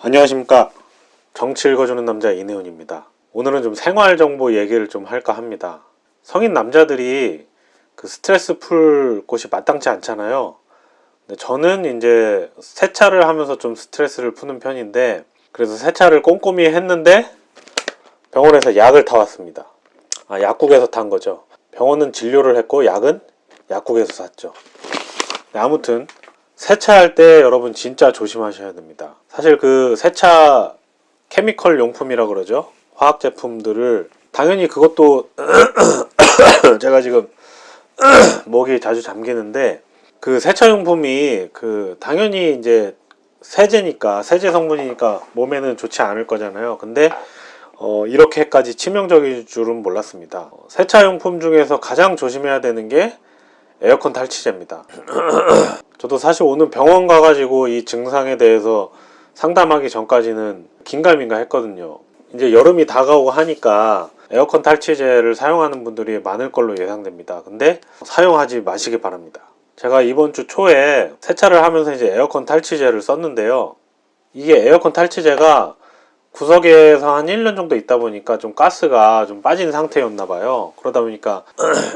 안녕하십니까. 정치 읽어주는 남자 이내훈입니다. 오늘은 좀 생활정보 얘기를 좀 할까 합니다. 성인 남자들이 그 스트레스 풀 곳이 마땅치 않잖아요. 근데 저는 이제 세차를 하면서 좀 스트레스를 푸는 편인데, 그래서 세차를 꼼꼼히 했는데 병원에서 약을 타왔습니다. 약국에서 탄 거죠. 병원은 진료를 했고 약은 약국에서 샀죠. 아무튼 세차할 때 여러분 진짜 조심하셔야 됩니다. 사실 그 세차 케미컬 용품이라 그러죠. 화학 제품들을 당연히 그것도 제가 지금 목이 자주 잠기는데, 그 세차 용품이 그 당연히 이제 세제니까, 세제 성분이니까 몸에는 좋지 않을 거잖아요. 근데 이렇게까지 치명적일 줄은 몰랐습니다. 세차 용품 중에서 가장 조심해야 되는 게 에어컨 탈취제입니다. 저도 사실 오늘 병원 가가지고 이 증상에 대해서 상담하기 전까지는 긴가민가 했거든요. 이제 여름이 다가오고 하니까 에어컨 탈취제를 사용하는 분들이 많을 걸로 예상됩니다. 근데 사용하지 마시기 바랍니다. 제가 이번 주 초에 세차를 하면서 이제 에어컨 탈취제를 썼는데요. 이게 에어컨 탈취제가 구석에서 한 1년 정도 있다 보니까 좀 가스가 좀 빠진 상태였나 봐요. 그러다 보니까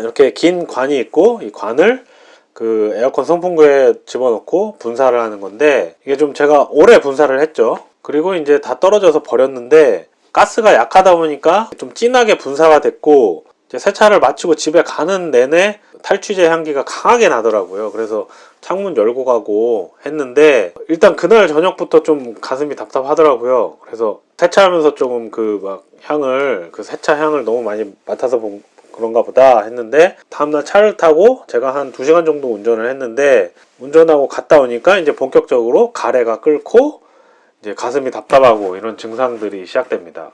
이렇게 긴 관이 있고, 이 관을 그 에어컨 선풍구에 집어넣고 분사를 하는 건데, 이게 좀 제가 오래 분사를 했죠. 그리고 이제 다 떨어져서 버렸는데, 가스가 약하다 보니까 좀 진하게 분사가 됐고, 이제 세차를 마치고 집에 가는 내내 탈취제 향기가 강하게 나더라고요. 그래서 창문 열고 가고 했는데, 일단 그날 저녁부터 좀 가슴이 답답하더라고요. 그래서 세차하면서 조금 그 막 향을, 그 세차 향을 너무 많이 맡아서 그런가 보다 했는데, 다음날 차를 타고 제가 한 2시간 정도 운전을 했는데, 운전하고 갔다 오니까 이제 본격적으로 가래가 끓고 이제 가슴이 답답하고 이런 증상들이 시작됩니다.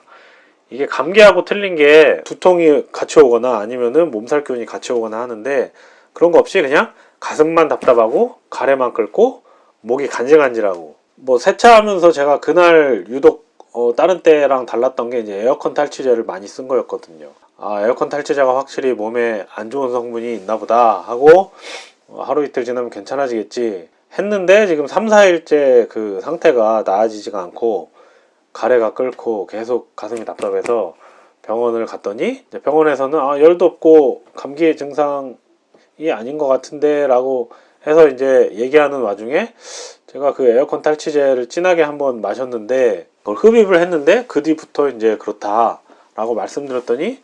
이게 감기하고 틀린 게 두통이 같이 오거나 아니면은 몸살 기운이 같이 오거나 하는데, 그런 거 없이 그냥 가슴만 답답하고 가래만 끓고 목이 간질간질하고. 뭐 세차하면서 제가 그날 유독 다른 때랑 달랐던 게 이제 에어컨 탈취제를 많이 쓴 거였거든요. 에어컨 탈취제가 확실히 몸에 안 좋은 성분이 있나 보다 하고, 하루 이틀 지나면 괜찮아지겠지 했는데, 지금 3, 4일째 그 상태가 나아지지가 않고 가래가 끓고 계속 가슴이 답답해서 병원을 갔더니, 이제 병원에서는 열도 없고 감기의 증상이 아닌 것 같은데 라고 해서 이제 얘기하는 와중에, 제가 그 에어컨 탈취제를 진하게 한번 마셨는데, 그걸 흡입을 했는데 그 뒤부터 이제 그렇다 라고 말씀드렸더니,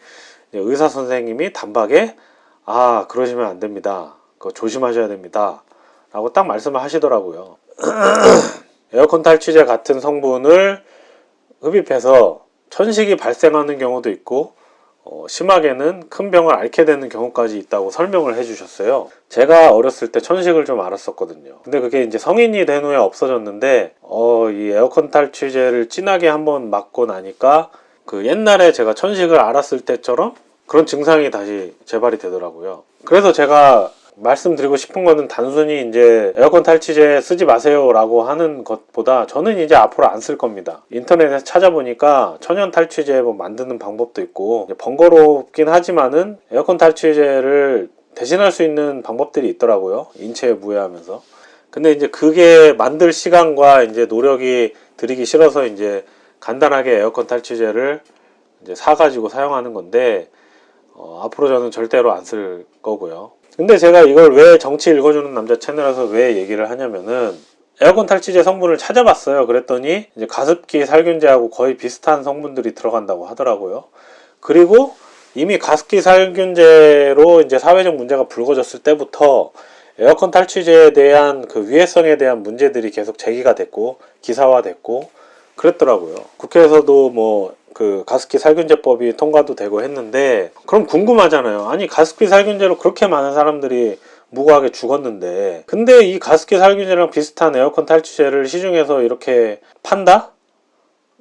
의사 선생님이 단박에 그러시면 안 됩니다, 그거 조심하셔야 됩니다 라고 딱 말씀을 하시더라고요. 에어컨 탈취제 같은 성분을 흡입해서 천식이 발생하는 경우도 있고, 심하게는 큰 병을 앓게 되는 경우까지 있다고 설명을 해주셨어요. 제가 어렸을 때 천식을 좀 앓았었거든요. 근데 그게 이제 성인이 된 후에 없어졌는데, 이 에어컨 탈취제를 진하게 한번 맞고 나니까 그 옛날에 제가 천식을 앓았을 때처럼 그런 증상이 다시 재발이 되더라고요. 그래서 제가 말씀드리고 싶은 거는 단순히 이제 에어컨 탈취제 쓰지 마세요 라고 하는 것보다, 저는 이제 앞으로 안 쓸 겁니다. 인터넷에서 찾아보니까 천연 탈취제 뭐 만드는 방법도 있고, 번거롭긴 하지만은 에어컨 탈취제를 대신할 수 있는 방법들이 있더라고요. 인체에 무해하면서. 근데 이제 그게 만들 시간과 이제 노력이 들이기 싫어서 이제 간단하게 에어컨 탈취제를 이제 사가지고 사용하는 건데, 앞으로 저는 절대로 안 쓸 거고요. 근데 제가 이걸 왜 정치 읽어주는 남자 채널에서 왜 얘기를 하냐면은, 에어컨 탈취제 성분을 찾아봤어요. 그랬더니 이제 가습기 살균제하고 거의 비슷한 성분들이 들어간다고 하더라고요. 그리고 이미 가습기 살균제로 이제 사회적 문제가 불거졌을 때부터 에어컨 탈취제에 대한 그 위해성에 대한 문제들이 계속 제기가 됐고 기사화됐고 그랬더라고요. 국회에서도 뭐 그 가습기 살균제법이 통과도 되고 했는데, 그럼 궁금하잖아요. 아니, 가습기 살균제로 그렇게 많은 사람들이 무고하게 죽었는데, 근데 이 가습기 살균제랑 비슷한 에어컨 탈취제를 시중에서 이렇게 판다?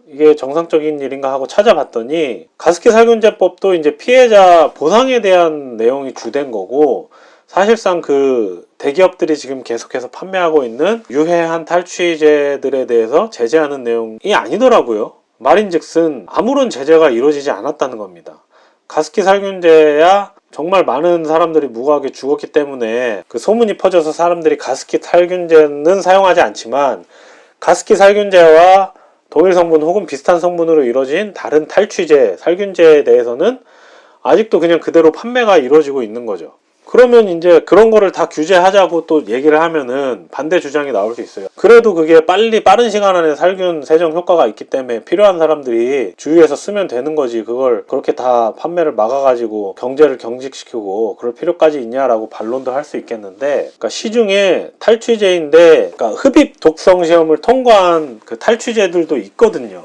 이게 정상적인 일인가 하고 찾아봤더니, 가습기 살균제법도 이제 피해자 보상에 대한 내용이 주된 거고, 사실상 그 대기업들이 지금 계속해서 판매하고 있는 유해한 탈취제들에 대해서 제재하는 내용이 아니더라고요. 말인즉슨 아무런 제재가 이루어지지 않았다는 겁니다. 가습기 살균제야 정말 많은 사람들이 무고하게 죽었기 때문에 그 소문이 퍼져서 사람들이 가습기 살균제는 사용하지 않지만, 가습기 살균제와 동일 성분 혹은 비슷한 성분으로 이루어진 다른 탈취제, 살균제에 대해서는 아직도 그냥 그대로 판매가 이루어지고 있는 거죠. 그러면 이제 그런 거를 다 규제하자고 또 얘기를 하면은 반대 주장이 나올 수 있어요. 그래도 그게 빠른 시간 안에 살균 세정 효과가 있기 때문에 필요한 사람들이 주위에서 쓰면 되는 거지, 그걸 그렇게 다 판매를 막아가지고 경제를 경직시키고 그럴 필요까지 있냐라고 반론도 할 수 있겠는데, 그러니까 시중에 탈취제인데 그러니까 흡입 독성 시험을 통과한 그 탈취제들도 있거든요.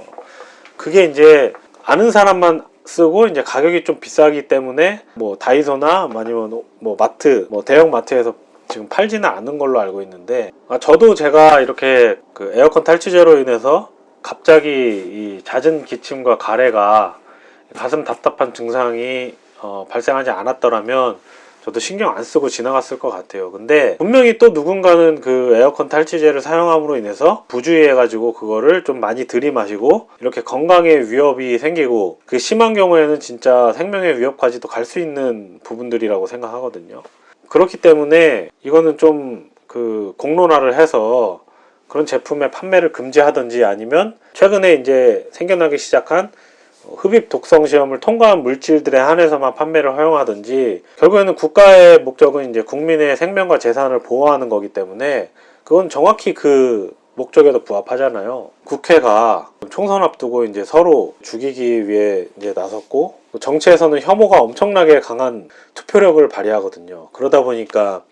그게 이제 아는 사람만 쓰고 이제 가격이 좀 비싸기 때문에 뭐 다이소나 아니면 뭐 마트, 뭐 대형 마트에서 지금 팔지는 않은 걸로 알고 있는데, 저도 제가 이렇게 그 에어컨 탈취제로 인해서 갑자기 이 잦은 기침과 가래가 가슴 답답한 증상이 발생하지 않았더라면 저도 신경 안 쓰고 지나갔을 것 같아요. 근데 분명히 또 누군가는 그 에어컨 탈취제를 사용함으로 인해서 부주의해가지고 그거를 좀 많이 들이마시고 이렇게 건강에 위협이 생기고, 그 심한 경우에는 진짜 생명의 위협까지도 갈 수 있는 부분들이라고 생각하거든요. 그렇기 때문에 이거는 좀 그 공론화를 해서 그런 제품의 판매를 금지하든지, 아니면 최근에 이제 생겨나기 시작한 흡입 독성 시험을 통과한 물질들에 한해서만 판매를 허용하든지, 결국에는 국가의 목적은 이제 국민의 생명과 재산을 보호하는 거기 때문에 그건 정확히 그 목적에도 부합하잖아요. 국회가 총선 앞두고 이제 서로 죽이기 위해 이제 나섰고, 정치에서는 혐오가 엄청나게 강한 투표력을 발휘하거든요. 그러다 보니까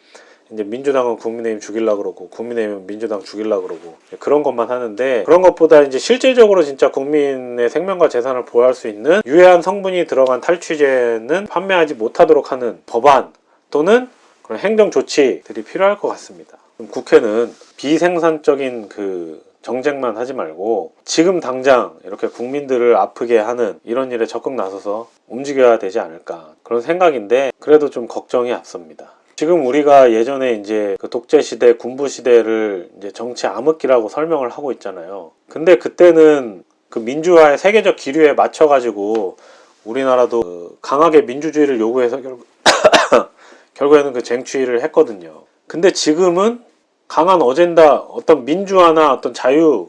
이제 민주당은 국민의힘 죽이려고 그러고 국민의힘은 민주당 죽이려고 그러고 그런 것만 하는데, 그런 것보다 이제 실질적으로 진짜 국민의 생명과 재산을 보호할 수 있는 유해한 성분이 들어간 탈취제는 판매하지 못하도록 하는 법안 또는 그런 행정 조치들이 필요할 것 같습니다. 국회는 비생산적인 그 정쟁만 하지 말고 지금 당장 이렇게 국민들을 아프게 하는 이런 일에 적극 나서서 움직여야 되지 않을까, 그런 생각인데, 그래도 좀 걱정이 앞섭니다. 지금 우리가 예전에 이제 그 독재 시대, 군부 시대를 이제 정치 암흑기라고 설명을 하고 있잖아요. 근데 그때는 그 민주화의 세계적 기류에 맞춰가지고 우리나라도 그 강하게 민주주의를 요구해서 결국에는 그 쟁취를 했거든요. 근데 지금은 강한 어젠다, 어떤 민주화나 어떤 자유,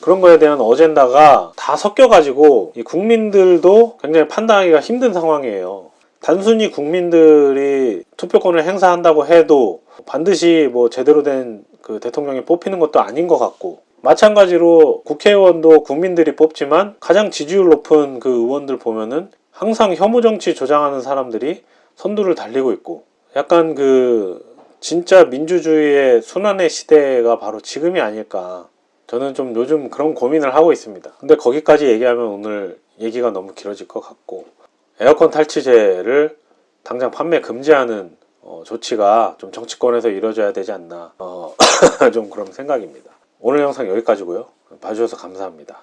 그런 거에 대한 어젠다가 다 섞여가지고 이 국민들도 굉장히 판단하기가 힘든 상황이에요. 단순히 국민들이 투표권을 행사한다고 해도 반드시 뭐 제대로 된 그 대통령이 뽑히는 것도 아닌 것 같고, 마찬가지로 국회의원도 국민들이 뽑지만 가장 지지율 높은 그 의원들 보면은 항상 혐오 정치 조장하는 사람들이 선두를 달리고 있고, 약간 그 진짜 민주주의의 순환의 시대가 바로 지금이 아닐까, 저는 좀 요즘 그런 고민을 하고 있습니다. 근데 거기까지 얘기하면 오늘 얘기가 너무 길어질 것 같고, 에어컨 탈취제를 당장 판매 금지하는 조치가 좀 정치권에서 이루어져야 되지 않나 좀 그런 생각입니다. 오늘 영상 여기까지고요. 봐주셔서 감사합니다.